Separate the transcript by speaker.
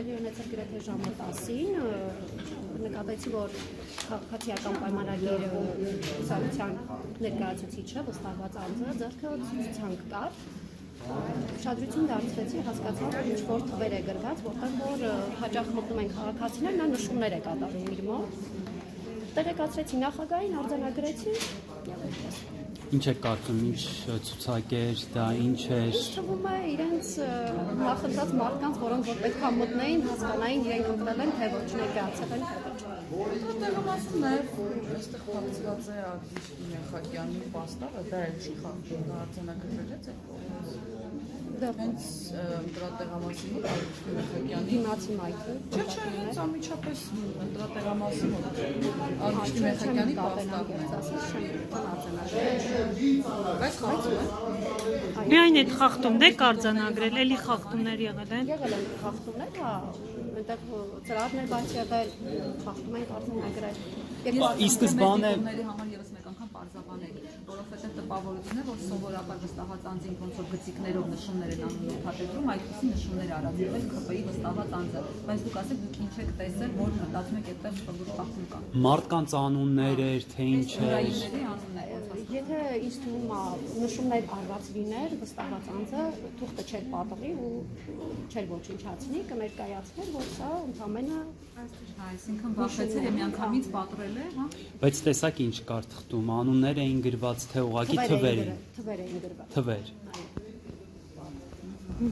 Speaker 1: տեղի ունեցել գրեթե ժամը 10-ին, նկատեցի, որ քաղաքացիական պայմանագիր կուսակցության ներկայացուցիչը վստահված անձը ձեռքը ցուցանք կար։ Ուշադրություն դարձրեցի, հասկացա, որ ինչ-որ թվեր է գրված, որտեղ որ հաճախ մտնում են քաղաքացիներ, նա նշումներ է կատարում իր մոտ։ Տեղեկացրեցի նախագահին, արձանագրեցի եւ այդպես։
Speaker 2: Ինչ է կարծում, ինչ ցուցակեր, դա ինչ էր։
Speaker 1: Թվում է իրենց նախընտրած մարդկանց, որոնք որ պետք է մտնեին, հասկանային, իրենք ընտրել են, թե ոչ ներկայացել են, թե ոչ։
Speaker 3: Տեղամասում նաև այստեղ փակցված է Արտիշկի Մեխակյանի պաստառը, դա էլ չի խախտում, դա արձանագրվել է ձեր կողմից։ Հենց ընտրատեղամասի մոտ Արտիշկի Մեխակյանի
Speaker 1: Դիմացի մայթը։
Speaker 3: Չէ, հենց անմիջապես ընտրատեղամասի մոտ Արտիշկի Մեխակյանի պաստառն է։ Բայց խախտում է։
Speaker 4: Միայն այդ խախտումն եք արձանագրել, էլի խախտումներ եղել են։
Speaker 1: Եղել են խախտումներ, հա, այնտեղ ծրարներ բաց եղել, խախտում են արձանագրել։
Speaker 2: Ի սկզբանե
Speaker 5: համար եւս մեկ անգամ պարզաբանեք, որովհետեւ տպավորությունն է, որ սովորաբար վստահված անձին ոնց որ գծիկներով նշումներ են անում փաթեթում, այդպիսի նշումներ արած եղել ԿՊ-ի վստահված անձը, բայց դուք ասեք դուք ինչ եք տեսել, որ մտածում եք այդտեղ սովոր խախտում կա։
Speaker 2: մարդկանց անուններ էր, թե ինչ էր։
Speaker 1: Եթե ինձ թվում է նշումներ արված լիներ, վստահված անձը թուղթը չէր պատռի ու չէր ոչնչացնի, կներկայացներ, որ սա ընդամենը
Speaker 5: Այսինքն վախեցել է միանգամից պատռել է, հա։
Speaker 2: Բայց տեսակ ինչ կար թղթում, անուններ էին գրված, թե ուղղակի թվեր էին։
Speaker 1: թվեր էին գրված։
Speaker 2: Թվեր։
Speaker 1: Այո։